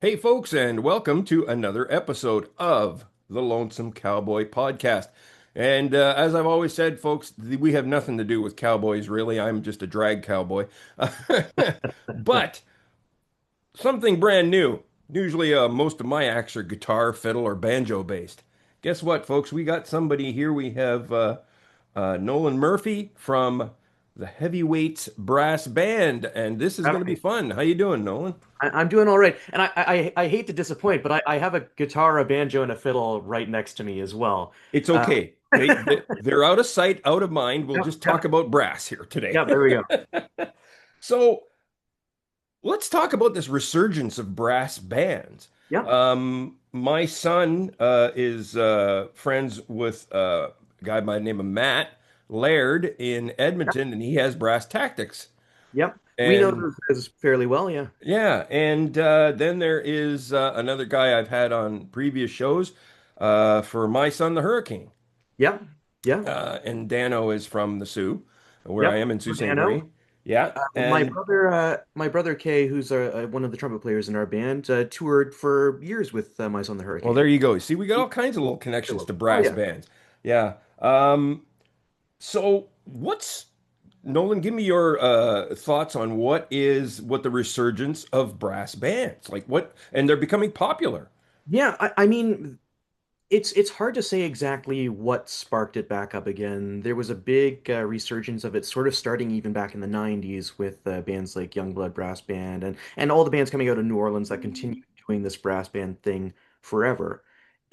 Hey, folks, and welcome to another episode of the Lonesome Cowboy Podcast. And as I've always said, folks, we have nothing to do with cowboys, really. I'm just a drag cowboy. But something brand new. Usually, most of my acts are guitar, fiddle, or banjo based. Guess what, folks? We got somebody here. We have Nolan Murphy from the Heavyweights Brass Band, and this is going to be Right. fun. How you doing, Nolan? I'm doing all right. And I hate to disappoint, but I have a guitar, a banjo, and a fiddle right next to me as well. It's Uh, okay. They're out of sight, out of mind. We'll yep, just talk yep, about brass here today. yep, there we go. So let's talk about this resurgence of brass bands. Yep, My son is friends with a guy by the name of Matt Laird in yep, Edmonton, and he has Brass Tactics. yep. We know And those guys fairly well, yeah. yeah, and then there is another guy I've had on previous shows for my son, the Hurricane. Yep, yeah, And Dano is from the Sioux, where I yep. am in Sault Ste. Dano. Marie. Yeah, and My brother Kay, who's one of the trumpet players in our band, toured for years with my son the well, there Hurricane. you go. See, we got all kinds of little connections to Oh brass yeah. bands. Yeah. So what's Nolan? Give me your thoughts on what the resurgence of brass bands like. What and they're becoming popular. Yeah, I mean, it's hard to say exactly what sparked it back up again. There was a big resurgence of it, sort of starting even back in the '90s with bands like Youngblood Brass Band and all the bands coming out of New Orleans that continued doing this brass band thing forever.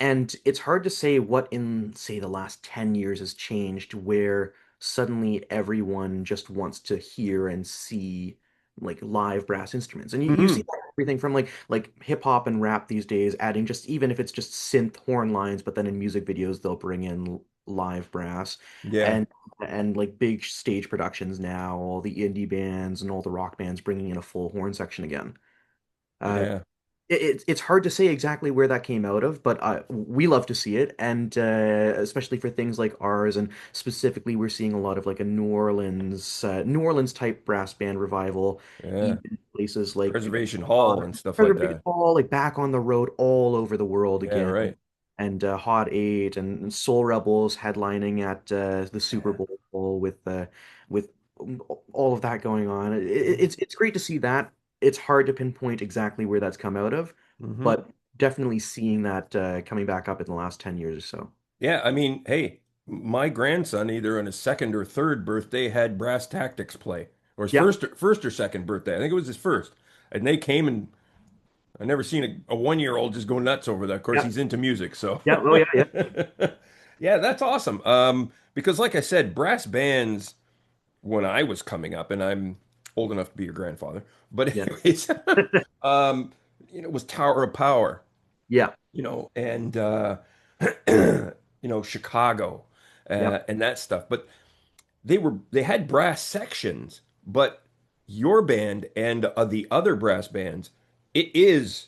And it's hard to say what in, say, the last 10 years has changed, where suddenly everyone just wants to hear and see like live brass instruments. And you see Hmm. everything from like hip hop and rap these days, adding just even if it's just synth horn lines, but then in music videos they'll bring in live brass Yeah. and and like big stage productions now, all the indie bands and all the rock bands bringing in a full horn section again. Uh, Yeah. it's hard to say exactly where that came out of, but we love to see it, and especially for things like ours, and specifically, we're seeing a lot of like a New Orleans type brass band revival, Yeah. even in places like Preservation Hall and stuff like Preservation that. Hall, like back on the road all over the world Yeah. again, Right. and Hot Eight and Soul Rebels headlining at the Super Bowl with all of that going on. It's great to see that. It's hard to pinpoint exactly where that's come out of, Hmm. but definitely seeing that coming back up in the last 10 years or so. Yeah, I mean, hey, my grandson, either on his second or third birthday, had brass tactics play, or his Yeah, first or second birthday. I think it was his first. And they came, and I never seen a 1 year old just go nuts over that. Of course, yeah, he's into music, so yeah, oh yeah, yeah, yeah, that's awesome. Because like I said, brass bands when I was coming up, and I'm old enough to be your grandfather, but yeah, anyways, um, it was Tower of Power, yeah, and Chicago, yeah. and that stuff. But they had brass sections, but your band and the other brass bands, it is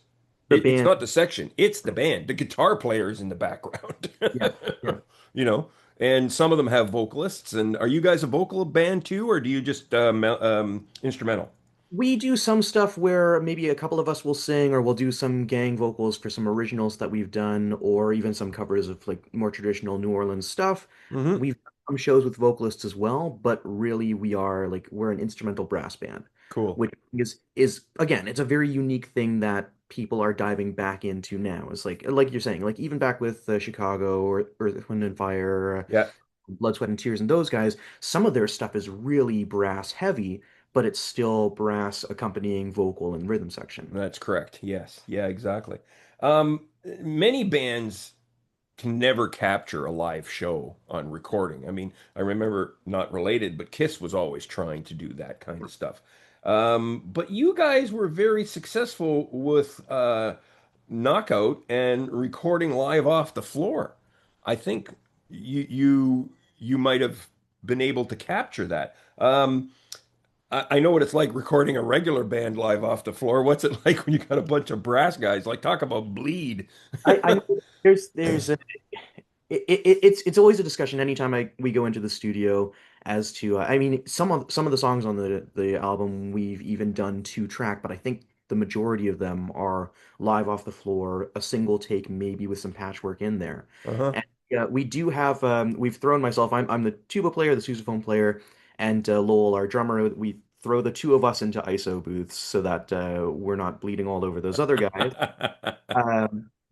The it's band, not the section, it's the band. The guitar player is in the background, yeah, yeah. you know. And some of them have vocalists. And are you guys a vocal band too, or do you just instrumental? We do some stuff where maybe a couple of us will sing, or we'll do some gang vocals for some originals that we've done, or even some covers of like more traditional New Orleans stuff. Hmm. We've done some shows with vocalists as well, but really we're an instrumental brass band, Cool. which is again, it's a very unique thing that people are diving back into now. It's like you're saying, like even back with Chicago or Earth, Wind and Fire, Yeah, Blood, Sweat, and Tears, and those guys, some of their stuff is really brass heavy, but it's still brass accompanying vocal and rhythm section. that's correct. Yes. Yeah, exactly. Many bands can never capture a live show on recording. I mean, I remember not related, but Kiss was always trying to do that kind of stuff. But you guys were very successful with Knockout and recording live off the floor. I think you might have been able to capture that. I know what it's like recording a regular band live off the floor. What's it like when you got a bunch of brass guys? Like, talk about bleed. I know it's always a discussion anytime we go into the studio as to I mean some of the songs on the album we've even done two track, but I think the majority of them are live off the floor, a single take maybe with some patchwork in there. Uh-huh. And we do have we've thrown myself. I'm the tuba player, the sousaphone player, and Lowell, our drummer. We throw the two of us into ISO booths so that we're not bleeding all over those other guys.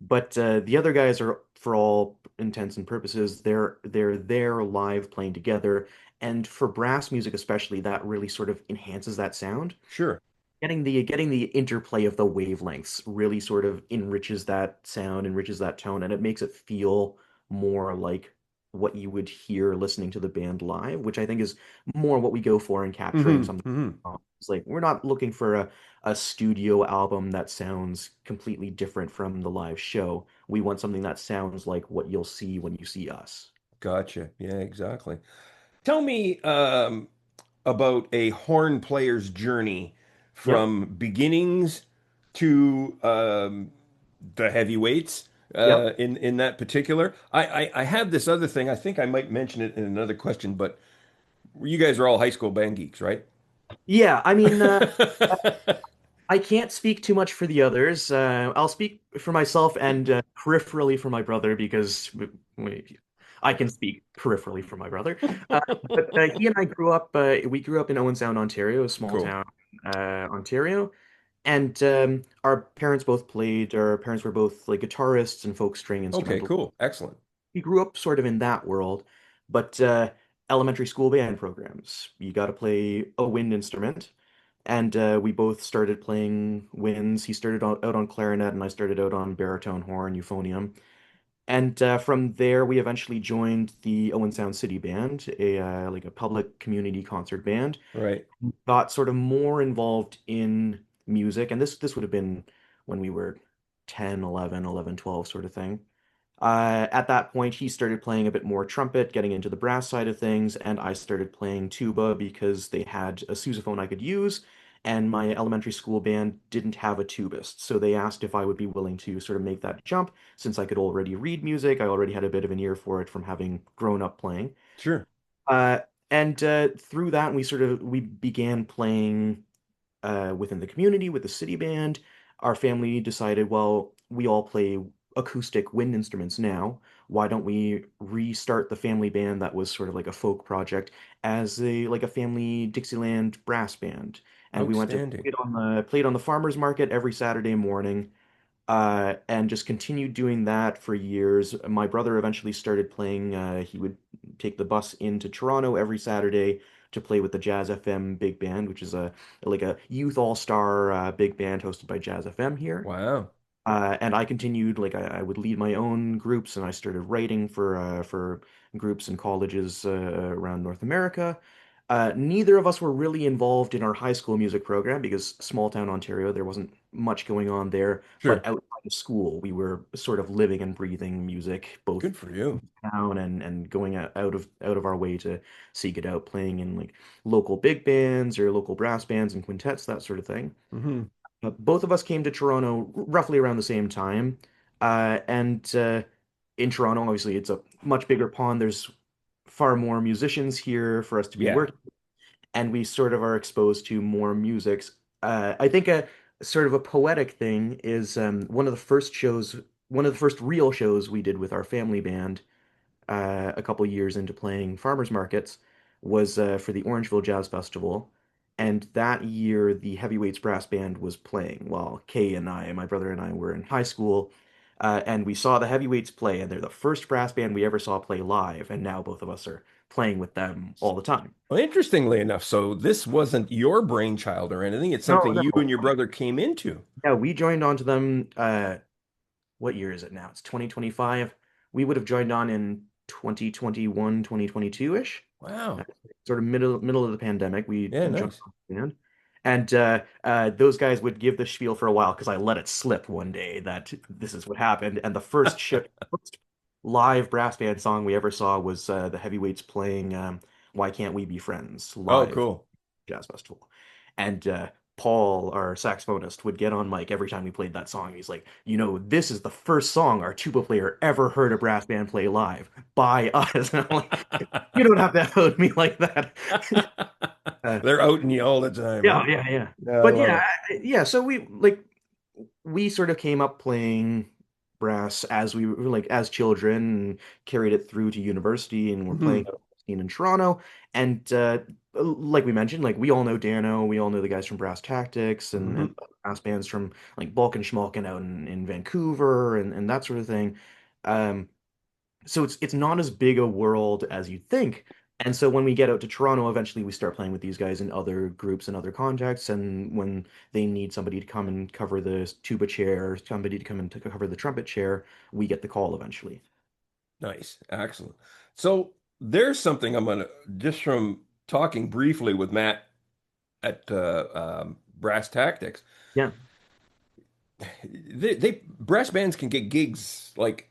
But the other guys are, for all intents and purposes, they're there live playing together. And for brass music especially, that really sort of enhances that sound. Sure. Getting the interplay of the wavelengths really sort of enriches that sound, enriches that tone, and it makes it feel more like what you would hear listening to the band live, which I think is more what we go for in capturing Hmm. something. Hmm. It's like we're not looking for a studio album that sounds completely different from the live show. We want something that sounds like what you'll see when you see us. Gotcha. Yeah, exactly. Tell me about a horn player's journey Yep. from beginnings to the heavyweights Yep. in that particular. I have this other thing. I think I might mention it in another question, but you guys are all high school band geeks, right? Yeah, I mean, I can't speak too much for the others. I'll speak for myself and peripherally for my brother because I can speak peripherally for my brother. Uh, but he and I grew up. We grew up in Owen Sound, Ontario, a small Cool. town, Ontario, and our parents both played. Our parents were both like guitarists and folk string Okay, instrumental. cool. Excellent. We grew up sort of in that world, but elementary school band programs. You got to play a wind instrument. And we both started playing winds. He started out on clarinet, and I started out on baritone, horn, euphonium. And from there, we eventually joined the Owen Sound City Band, a like a public community concert band. Right. Got sort of more involved in music, and this would have been when we were 10, 11, 11, 12 sort of thing. At that point, he started playing a bit more trumpet, getting into the brass side of things, and I started playing tuba because they had a sousaphone I could use, and my elementary school band didn't have a tubist. So they asked if I would be willing to sort of make that jump since I could already read music. I already had a bit of an ear for it from having grown up playing. Sure. Uh, and through that, we began playing within the community with the city band. Our family decided, well, we all play acoustic wind instruments now. Why don't we restart the family band that was sort of like a folk project as a family Dixieland brass band? And we went to Outstanding. played on the farmers market every Saturday morning, and just continued doing that for years. My brother eventually started playing. He would take the bus into Toronto every Saturday to play with the Jazz FM big band, which is a youth all-star big band hosted by Jazz FM here. Wow. And I continued, like I would lead my own groups, and I started writing for groups and colleges around North America. Neither of us were really involved in our high school music program because small town Ontario, there wasn't much going on there. But Sure. outside of school, we were sort of living and breathing music, both Good for you. town and going out of our way to seek it out, playing in like local big bands or local brass bands and quintets, that sort of thing. Hmm. Both of us came to Toronto roughly around the same time. And in Toronto, obviously, it's a much bigger pond. There's far more musicians here for us to be Yeah. working, and we sort of are exposed to more musics. I think a sort of a poetic thing is one of the first real shows we did with our family band a couple years into playing farmers markets was for the Orangeville Jazz Festival. And that year, the Heavyweights Brass Band was playing while Kay and I, my brother and I, were in high school. And we saw the Heavyweights play, and they're the first brass band we ever saw play live. And now both of us are playing with them all the time. Well, interestingly enough, so this wasn't your brainchild or anything. It's No, something you and no. your brother came into. Yeah, we joined on to them. What year is it now? It's 2025. We would have joined on in 2021, 2022-ish. Uh, Wow. Sort of middle of the pandemic, we Yeah, joined nice. on the band. And those guys would give the spiel for a while because I let it slip one day that this is what happened. And the first live brass band song we ever saw was the Heavyweights playing "Why Can't We Be Friends" Oh, live cool. jazz festival. And Paul, our saxophonist, would get on mic every time we played that song. He's like, this is the first song our tuba player ever heard a brass band play live by us. And I'm like, you don't have to hold me like that. Uh, They're outing you all the time, huh? yeah, yeah, yeah. Yeah, I But love yeah, it. yeah. So we sort of came up playing brass as we were like as children and carried it through to university and we're playing Hmm. at a scene in Toronto. And like we mentioned, like we all know Dano, we all know the guys from Brass Tactics and Hmm. brass bands from like Balkan Schmalken out in Vancouver and that sort of thing. Um, so it's not as big a world as you'd think. And so when we get out to Toronto, eventually we start playing with these guys in other groups and other contexts. And when they need somebody to come and cover the tuba chair, somebody to come and to cover the trumpet chair, we get the call eventually. Nice. Excellent. So there's something I'm gonna just from talking briefly with Matt at Brass Tactics. Yeah, They brass bands can get gigs like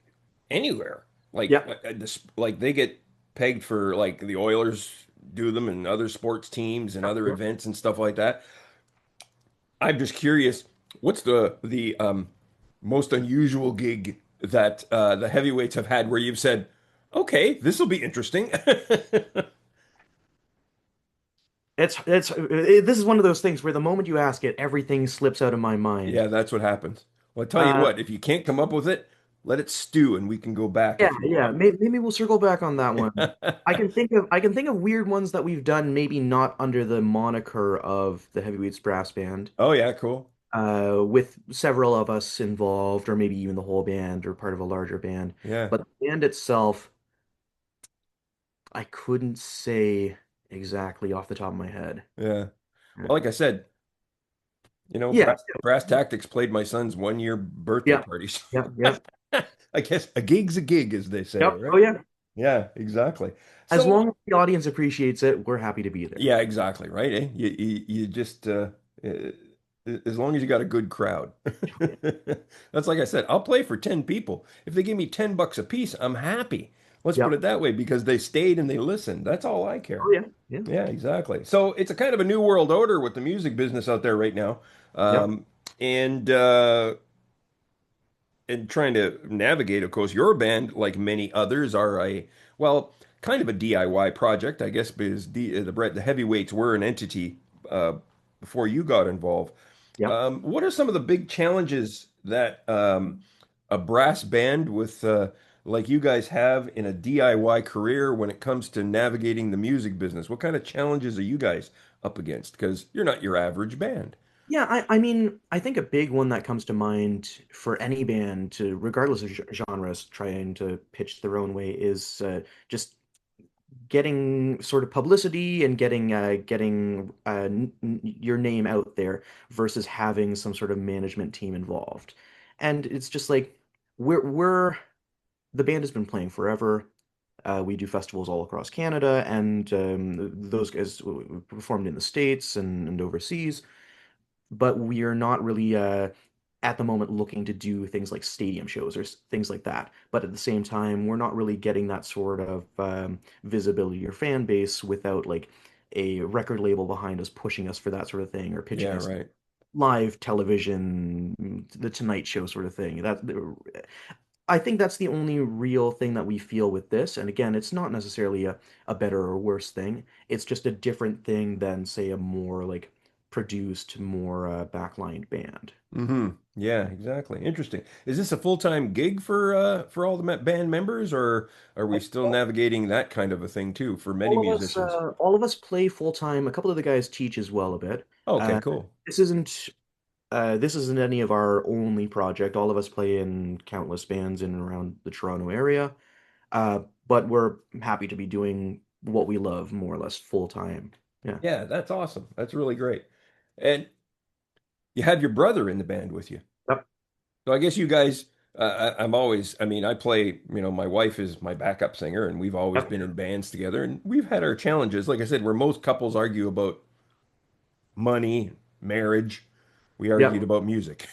anywhere. Like yeah, this, like they get pegged for like the Oilers do them and other sports teams and yeah, other yeah. events and stuff like that. I'm just curious, what's the most unusual gig that the heavyweights have had where you've said, "Okay, this will be interesting." This is one of those things where the moment you ask it, everything slips out of my mind. Yeah, that's what happens. Well, I tell you Uh, what, if you can't come up with it, let it stew and we can go back yeah, if you yeah. want. Maybe we'll circle back on that one. I can think of weird ones that we've done, maybe not under the moniker of the Heavyweights Brass Band, Oh yeah, cool. with several of us involved, or maybe even the whole band or part of a larger band. Yeah, But the band itself, I couldn't say exactly off the top of my head. yeah. Yeah, Well, like I said, yeah, Brass Tactics played my son's 1 year birthday yeah, parties. yeah, yeah. I guess a gig's a gig, as they say, Yep. Oh right? yeah. Yeah, exactly. As So, long as the audience appreciates it, we're happy to be there. yeah, exactly, right? Eh? You just uh, as long as you got a good crowd. Yeah. That's like I said, I'll play for 10 people. If they give me 10 bucks a piece, I'm happy. Let's put Yep. it that way because they stayed and they listened. That's all I Oh care. yeah. Yeah. Yeah, exactly. So it's a kind of a new world order with the music business out there right now. Yep. Um, and and trying to navigate, of course, your band, like many others, are well, kind of a DIY project, I guess, because the heavyweights were an entity uh, before you got involved. Yep. What are some of the big challenges that a brass band with like you guys have in a DIY career when it comes to navigating the music business? What kind of challenges are you guys up against? Because you're not your average band. Yeah, I mean, I think a big one that comes to mind for any band to, regardless of genres, trying to pitch their own way is just getting sort of publicity and getting your name out there versus having some sort of management team involved. And it's just like we're the band has been playing forever. We do festivals all across Canada, and those guys performed in the States and overseas. But we are not really at the moment looking to do things like stadium shows or things like that. But at the same time, we're not really getting that sort of visibility or fan base without like a record label behind us pushing us for that sort of thing or pitching Yeah, us right. live television, the Tonight Show sort of thing. That I think that's the only real thing that we feel with this. And again, it's not necessarily a better or worse thing. It's just a different thing than, say, a more like produced, more backlined band. Hmm. Yeah, exactly. Interesting. Is this a full-time gig for all the band members, or are we still navigating that kind of a thing too for many musicians? All of us play full time. A couple of the guys teach as well a bit. Okay, Uh, cool. this isn't this isn't any of our only project. All of us play in countless bands in and around the Toronto area. But we're happy to be doing what we love more or less full time. Yeah. Yeah, that's awesome. That's really great. And you have your brother in the band with you. Yep. So I guess you guys, I'm always, I mean, I play, my wife is my backup singer, and we've always Yep. been in bands together, and we've had our challenges. Like I said, where most couples argue about money, marriage, we argued Yep. about music.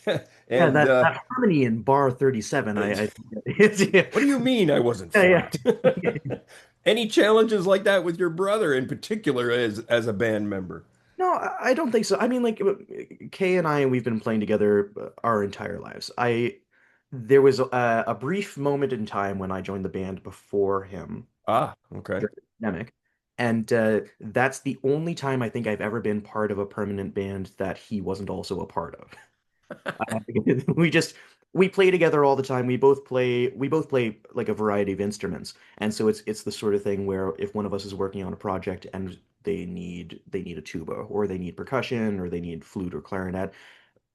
Yeah, And that harmony in bar 37, I think yeah. what do you mean I wasn't Yeah, flat? yeah. Any challenges like that with your brother in particular as a band member? No, I don't think so. I mean, like Kay and I, we've been playing together our entire lives. There was a brief moment in time when I joined the band before him Ah, okay. during the pandemic. And that's the only time I think I've ever been part of a permanent band that he wasn't also a part of. Uh, we just we play together all the time. We both play like a variety of instruments. And so it's the sort of thing where if one of us is working on a project and they need a tuba or they need percussion or they need flute or clarinet,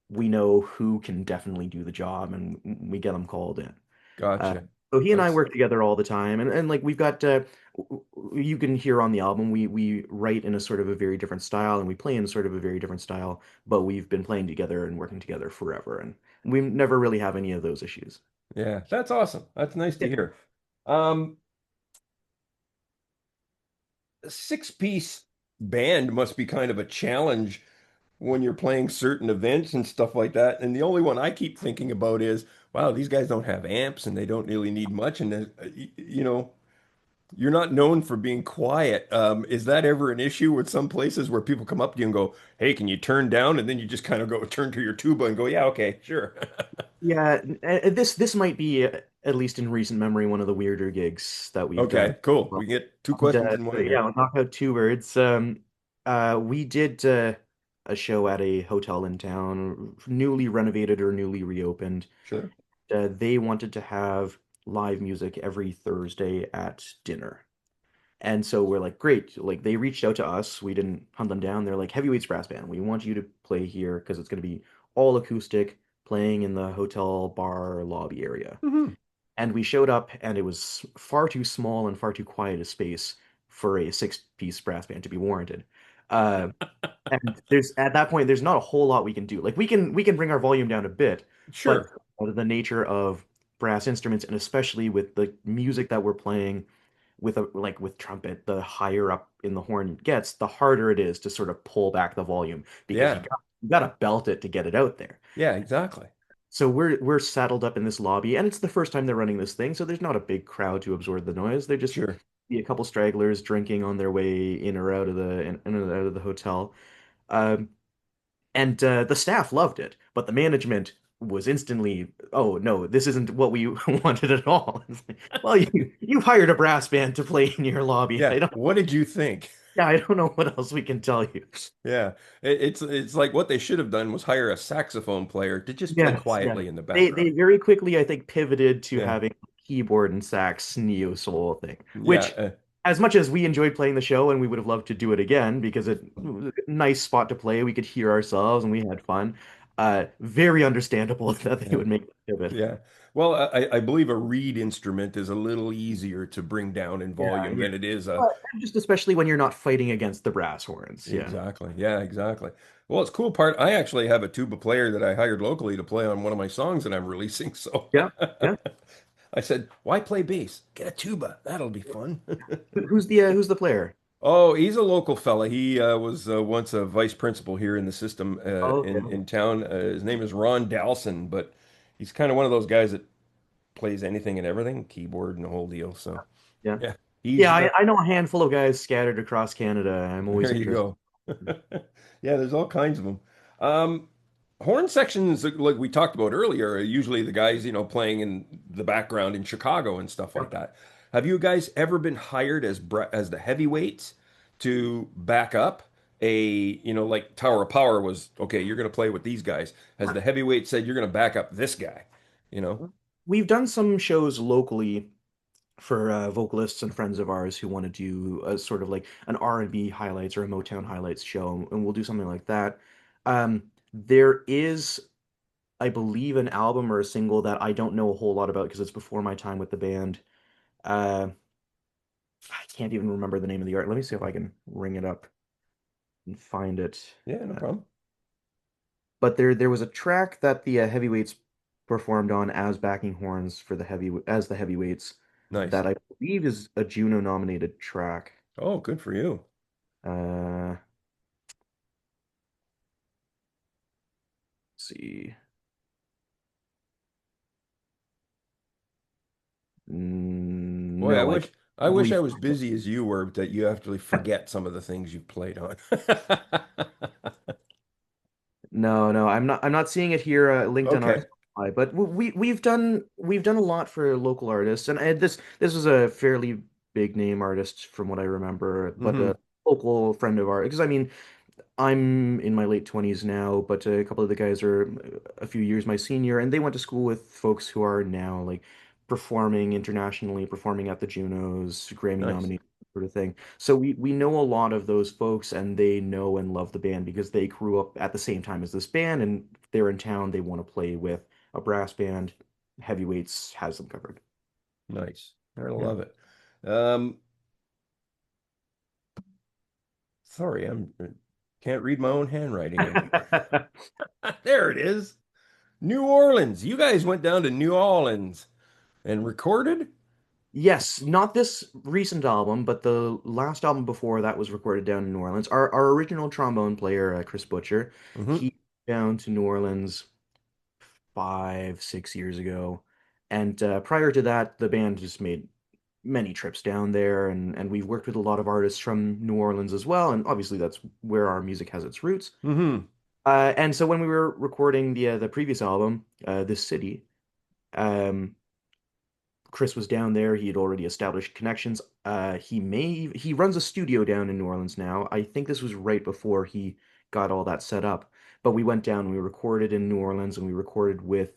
we know who can definitely do the job and we get them called in. Uh, Gotcha. so he and I That's work together all the time, and like we've got you can hear on the album we write in a sort of a very different style and we play in sort of a very different style, but we've been playing together and working together forever, and we never really have any of those issues. yeah, that's awesome. That's nice to Yeah. hear. Um, a six-piece band must be kind of a challenge when you're playing certain events and stuff like that. And the only one I keep thinking about is, wow, these guys don't have amps and they don't really need much. And you know, you're not known for being quiet. Is that ever an issue with some places where people come up to you and go, "Hey, can you turn down?" And then you just kind of go turn to your tuba and go, "Yeah, okay, sure." Yeah, this might be at least in recent memory one of the weirder gigs that we've done. Okay, cool. We Well, get two questions in but one yeah, here. I'll knock out two words. We did a show at a hotel in town, newly renovated or newly reopened. Sure. They wanted to have live music every Thursday at dinner. And so we're like, great. Like they reached out to us. We didn't hunt them down. They're like, Heavyweights Brass Band. We want you to play here because it's going to be all acoustic, playing in the hotel bar lobby area. Hmm. And we showed up, and it was far too small and far too quiet a space for a six-piece brass band to be warranted. Uh, and there's at that point, there's not a whole lot we can do. Like we can bring our volume down a bit, but Sure. the nature of brass instruments, and especially with the music that we're playing with a like with trumpet, the higher up in the horn it gets, the harder it is to sort of pull back the volume because Yeah. you got to belt it to get it out there. Yeah, exactly. So we're saddled up in this lobby, and it's the first time they're running this thing, so there's not a big crowd to absorb the noise. They're just Sure. be a couple stragglers drinking on their way in or out of in and out of the hotel. Um, and the staff loved it, but the management was instantly, oh no, this isn't what we wanted at all. It's like, well, you've hired a brass band to play in your lobby. Yeah. What did you think? Yeah, I don't know what else we can tell you. Yeah. It's like what they should have done was hire a saxophone player to just play Yes, yes. quietly in the They background. very quickly, I think, pivoted to Yeah. having keyboard and sax neo soul thing, Yeah. which, as much as we enjoyed playing the show and we would have loved to do it again because it was a nice spot to play, we could hear ourselves and we had fun. Very understandable that they Yeah. would make the pivot. Yeah. Well, I believe a reed instrument is a little easier to bring down in Yeah, volume yeah. than it is a. But just especially when you're not fighting against the brass horns. Yeah. Exactly. Yeah, exactly. Well, it's cool part. I actually have a tuba player that I hired locally to play on one of my songs that I'm releasing. So Yeah. Yeah. I said, why play bass? Get a tuba. That'll be fun. Who's the player? Oh, he's a local fella. He was once a vice principal here in the system Oh, okay. in town. His name is Ron Dalson, but he's kind of one of those guys that plays anything and everything, keyboard and the whole deal. So Yeah. yeah, Yeah, he's I know a handful of guys scattered across Canada. I'm always there you interested. go. Yeah, there's all kinds of them. Um, horn sections, like we talked about earlier, are usually the guys, playing in the background in Chicago and stuff like that. Have you guys ever been hired as the heavyweights to back up like Tower of Power was, okay, you're going to play with these guys. Has the heavyweight said you're going to back up this guy, you know? We've done some shows locally for vocalists and friends of ours who want to do a sort of like an R&B highlights or a Motown highlights show, and we'll do something like that. There is, I believe, an album or a single that I don't know a whole lot about because it's before my time with the band. Uh, I can't even remember the name of the art. Let me see if I can ring it up and find it. Yeah, no Uh, problem. but there was a track that the heavyweights performed on as backing horns for the heavyweights Nice. that I believe is a Juno nominated track. Oh, good for you. Uh, let's see. Boy, I No, I wish can I wish probably I was find busy as you were that you actually forget some of the things you've played on. No, no, I'm not seeing it here linked on our Okay. Spotify, but we've done a lot for local artists, and this was a fairly big name artist from what I remember, but Hmm. a local friend of ours. Because I mean, I'm in my late 20s now, but a couple of the guys are a few years my senior, and they went to school with folks who are now like performing internationally, performing at the Junos, Grammy Nice. nominated sort of thing. So we know a lot of those folks, and they know and love the band because they grew up at the same time as this band, and if they're in town, they want to play with a brass band. Heavyweights has them covered. Nice. I Yeah. love it. Um, sorry, I'm can't read my own handwriting anymore. There it is. New Orleans. You guys went down to New Orleans and recorded? Yes, not this recent album, but the last album before that was recorded down in New Orleans. Our original trombone player, Chris Butcher, Hmm. he down to New Orleans 5, 6 years ago, and prior to that, the band just made many trips down there, and we've worked with a lot of artists from New Orleans as well, and obviously that's where our music has its roots. Hmm. And so when we were recording the previous album, This City. Um, Chris was down there. He had already established connections. He runs a studio down in New Orleans now. I think this was right before he got all that set up. But we went down and we recorded in New Orleans and we recorded with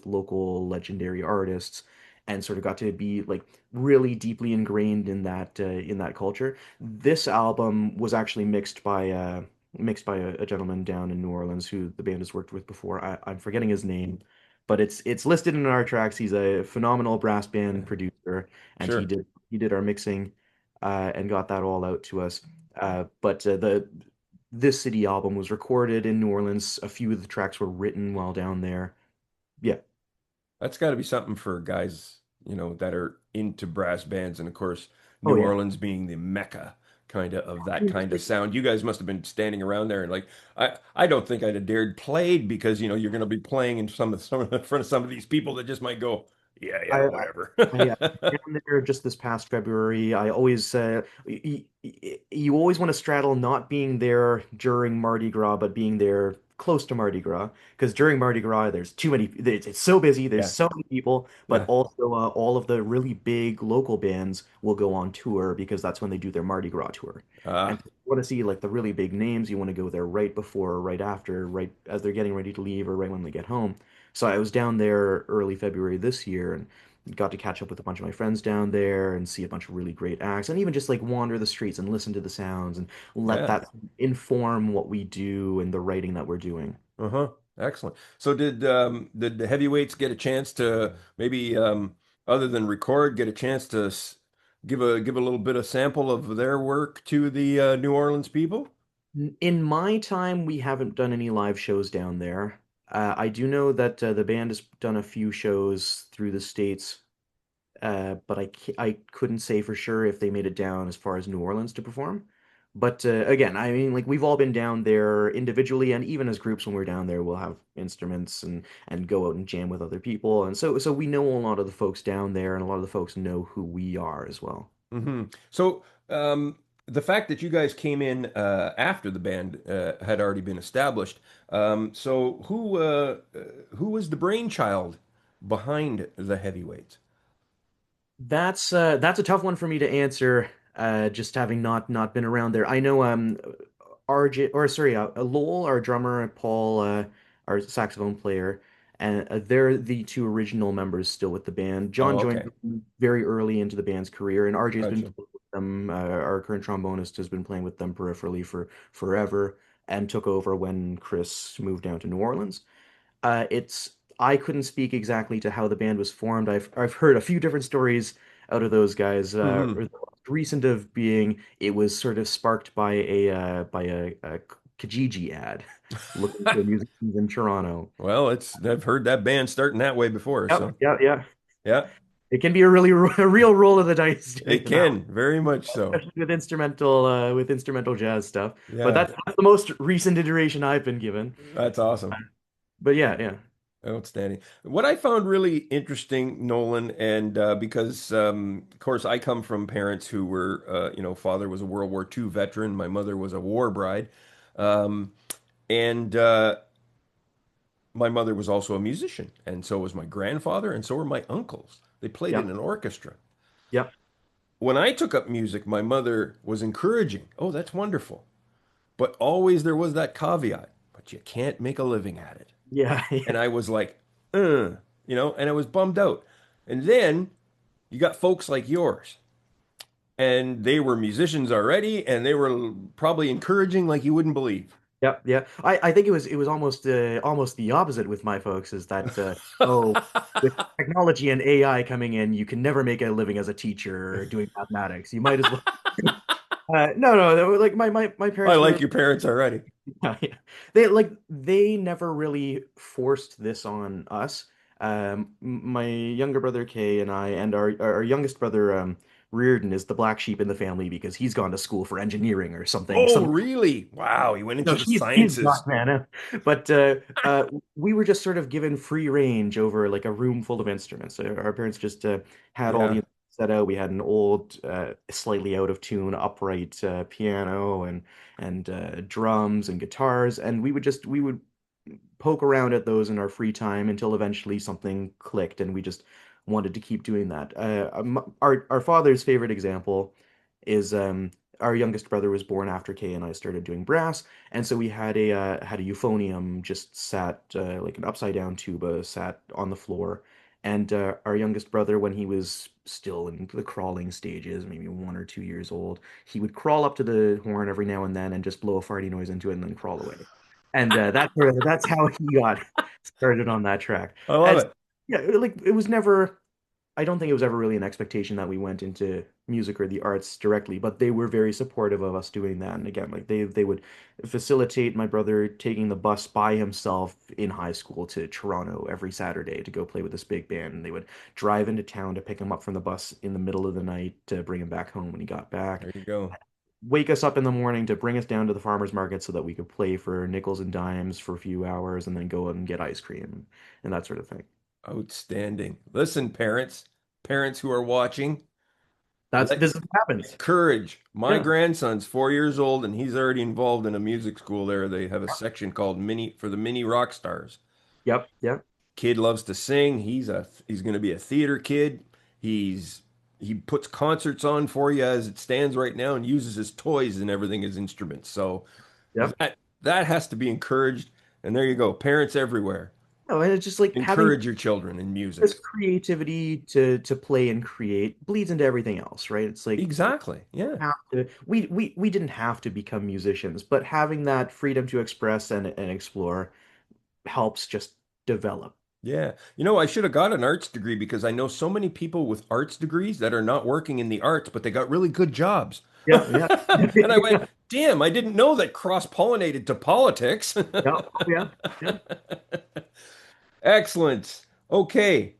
local legendary artists and sort of got to be like really deeply ingrained in that culture. This album was actually mixed by a gentleman down in New Orleans who the band has worked with before. I'm forgetting his name, but it's listed in our tracks. He's a phenomenal brass band producer, and Sure. he did our mixing, and got that all out to us. But the This City album was recorded in New Orleans. A few of the tracks were written while down there. Yeah. That's got to be something for guys, that are into brass bands. And of course, Oh New yeah. Orleans being the mecca kind of that It's kind of like sound. You guys must have been standing around there and like, I don't think I'd have dared played because, you're going to be playing in in front of some of these people that just might go, yeah, yeah, I, whatever. I down there just this past February. I always you always want to straddle not being there during Mardi Gras, but being there close to Mardi Gras. Because during Mardi Gras, there's too many. It's so busy. There's Yeah. so many people, but Yeah. also all of the really big local bands will go on tour because that's when they do their Mardi Gras tour. And Ah, if you want to see like the really big names, you want to go there right before, or right after, right as they're getting ready to leave, or right when they get home. So I was down there early February this year, and got to catch up with a bunch of my friends down there and see a bunch of really great acts and even just like wander the streets and listen to the sounds and let yeah. that inform what we do and the writing that we're doing. Uh-huh. Excellent. So did the heavyweights get a chance to maybe other than record, get a chance to give a little bit of sample of their work to the New Orleans people? In my time, we haven't done any live shows down there. I do know that the band has done a few shows through the States, but I couldn't say for sure if they made it down as far as New Orleans to perform. But again, I mean, like we've all been down there individually, and even as groups when we're down there, we'll have instruments and go out and jam with other people, and so we know a lot of the folks down there, and a lot of the folks know who we are as well. Hmm. So the fact that you guys came in after the band had already been established, so who was the brainchild behind the heavyweights? That's a tough one for me to answer. Just having not been around there. I know RJ or sorry, Lowell, our drummer, and Paul, our saxophone player, and they're the two original members still with the band. John Oh, joined okay. them very early into the band's career, and RJ's been Gotcha. playing with them. Our current trombonist has been playing with them peripherally for forever, and took over when Chris moved down to New Orleans. It's I couldn't speak exactly to how the band was formed. I've heard a few different stories out of those guys. Hmm. Or the most recent of being it was sort of sparked by a Kijiji ad looking for musicians in Toronto. Well, I've heard that band starting that way before, Yep, so yeah, yeah. yeah. It can be a really a real roll of the dice doing It that, can, very much so. especially with instrumental jazz stuff. But Yeah, that's the most recent iteration I've been given. that's awesome. But yeah, yeah, Outstanding. What I found really interesting, Nolan, and because of course I come from parents who were, father was a World War II veteran, my mother was a war bride, um, and my mother was also a musician, and so was my grandfather, and so were my uncles. They played in yep, an orchestra. yep. when I took up music, my mother was encouraging. Oh, that's wonderful. But always there was that caveat, but you can't make a living at it. Yeah, And yeah. I was like, and I was bummed out. And then you got folks like yours, and they were musicians already, and they were probably encouraging like you wouldn't believe. Yep, yeah. I think it was almost the opposite with my folks is that oh, with technology and AI coming in, you can never make a living as a teacher or doing mathematics. You might as well. No, no, like my I parents like were your parents already. yeah, yeah. They never really forced this on us. My younger brother Kay and I and our youngest brother Reardon is the black sheep in the family because he's gone to school for engineering or something. Oh, Some really? Wow, he went no, into the he's sciences. not, man. But we were just sort of given free range over like a room full of instruments. Our parents just had all the Yeah, instruments set out. We had an old, slightly out of tune upright piano and drums and guitars, and we would poke around at those in our free time until eventually something clicked, and we just wanted to keep doing that. Our father's favorite example is our youngest brother was born after Kay and I started doing brass, and so we had a euphonium just sat like an upside down tuba sat on the floor. And our youngest brother, when he was still in the crawling stages, maybe 1 or 2 years old, he would crawl up to the horn every now and then and just blow a farty noise into it and then crawl away. And that's how he got started on that track. I love And it. yeah, like it was never. I don't think it was ever really an expectation that we went into music or the arts directly, but they were very supportive of us doing that. And again, like they would facilitate my brother taking the bus by himself in high school to Toronto every Saturday to go play with this big band. And they would drive into town to pick him up from the bus in the middle of the night to bring him back home when he got back, There you go. wake us up in the morning to bring us down to the farmer's market so that we could play for nickels and dimes for a few hours and then go and get ice cream and that sort of thing. Outstanding. Listen, parents who are watching, This is what happens. encourage. My Yeah. grandson's 4 years old, and he's already involved in a music school there. They have a section called Mini for the Mini Rock Stars. Yep. Yep. Kid loves to sing. He's going to be a theater kid. He's he puts concerts on for you as it stands right now and uses his toys and everything as instruments. So Yep. that has to be encouraged. And there you go, parents everywhere. No, and it's just like having Encourage your children in this music. creativity to play and create bleeds into everything else, right? It's like Exactly. Yeah. we didn't have to become musicians, but having that freedom to express and explore helps just develop. Yeah. I should have got an arts degree because I know so many people with arts degrees that are not working in the arts, but they got really good jobs. Yeah, yeah. And I went, damn, I didn't know that cross-pollinated to politics. Yeah, yeah, yeah. Excellent. Okay.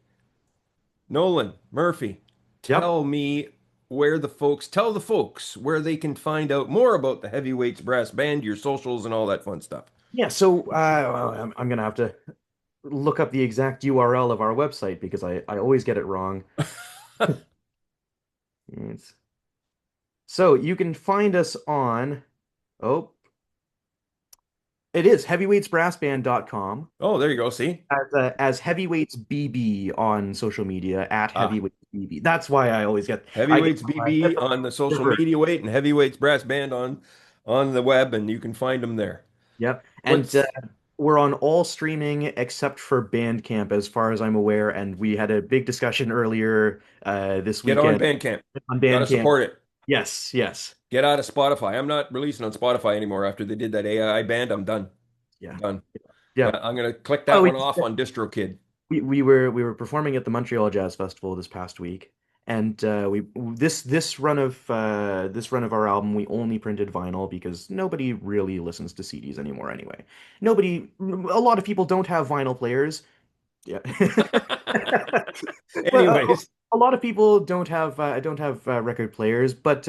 Nolan, Murphy, Yep. tell the folks where they can find out more about the Heavyweights Brass Band, your socials, and all that fun stuff. Yeah, so I'm gonna have to look up the exact URL of our website because I always get it wrong. It's- So you can find us on, oh, it is heavyweightsbrassband.com Oh, there you go. See? as Heavyweights BB on social media at Ah, Heavyweights BB. That's why I get Heavyweights BB the on the social reverse. media weight and Heavyweights Brass Band on the web, and you can find them there. Yep. And What's we're on all streaming except for Bandcamp, as far as I'm aware. And we had a big discussion earlier this Get on weekend Bandcamp. on Got to Bandcamp. support it. Yes, yes. Get out of Spotify. I'm not releasing on Spotify anymore after they did that AI band. I'm done. Yeah. Done. Yeah. Yeah, I'm gonna click Oh, that one off on DistroKid. we were performing at the Montreal Jazz Festival this past week, and we this run of our album we only printed vinyl because nobody really listens to CDs anymore anyway. A lot of people don't have vinyl players. Yeah. But Anyways, a lot of people don't have record players, but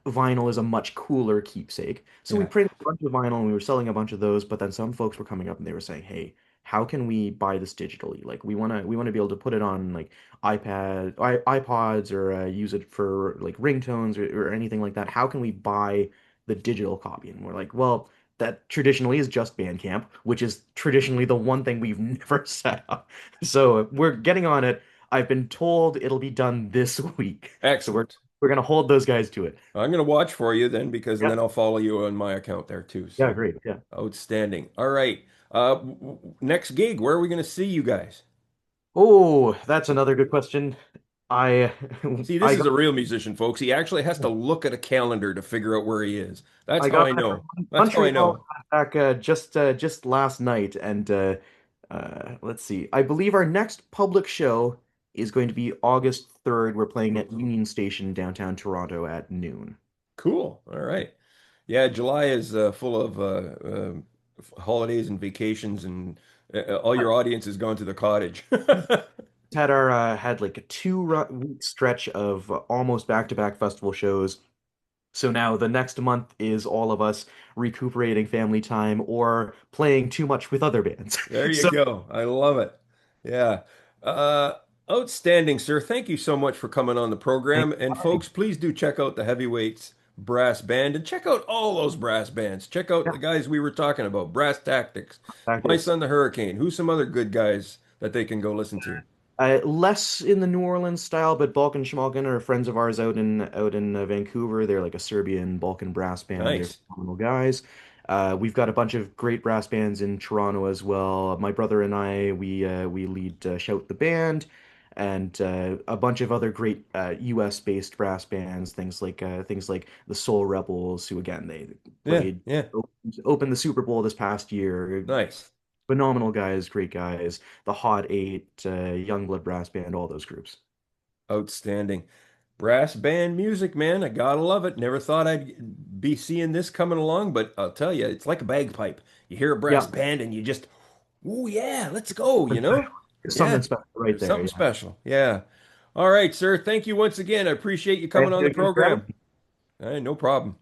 vinyl is a much cooler keepsake. So we yeah. printed a bunch of vinyl and we were selling a bunch of those, but then some folks were coming up and they were saying, "Hey, how can we buy this digitally? Like we want to be able to put it on like iPods or use it for like ringtones or anything like that. How can we buy the digital copy?" And we're like, "Well, that traditionally is just Bandcamp, which is traditionally the one thing we've never set up. So we're getting on it. I've been told it'll be done this week. So we're Excellent. We're gonna hold those guys to it. I'm gonna watch for you then because and Yeah. then I'll follow you on my account there too. Yeah, So great. Yeah. outstanding. All right. Next gig, where are we gonna see you guys? Oh, that's another good question. I See, this I is got a real musician, folks. He actually has to look at a calendar to figure out where he is. That's I how got I back from know. That's how I Montreal know. back just last night, and let's see. I believe our next public show is going to be August 3rd. We're playing at Union Station downtown Toronto at noon. Cool. All right. Yeah, July is full of holidays and vacations, and all Uh, your audience has gone to the cottage. Had our had like a 2 week stretch of almost back-to-back festival shows. So now the next month is all of us recuperating family time or playing too much with other bands. There you So go. I love it. Yeah. Uh, Outstanding, sir. Thank you so much for coming on the thank program. you And for having folks, please do check out the Heavyweights Brass Band and check out all those brass bands. Check out me. the guys we were talking about, Brass Tactics, My Tactics. Son the Hurricane. Who's some other good guys that they can go listen to? Less in the New Orleans style, but Balkan Schmalkin are friends of ours out in Vancouver. They're like a Serbian Balkan brass band. They're Nice. phenomenal guys. We've got a bunch of great brass bands in Toronto as well. My brother and I, we lead Shout the Band, and a bunch of other great U.S. based brass bands. Things like the Soul Rebels, who again they Yeah, played yeah. opened the Super Bowl this past year. Nice. Phenomenal guys, great guys. The Hot Eight, Youngblood Brass Band, all those groups. Outstanding. Brass band music, man. I gotta love it. Never thought I'd be seeing this coming along, but I'll tell you, it's like a bagpipe. You hear a brass Yeah, band and you just, oh yeah, let's go, you know? there's something Yeah, special right there's there. something Yeah. special. Yeah. All right, sir. Thank you once again. I appreciate you coming Thank on the you again for having program. me. No problem.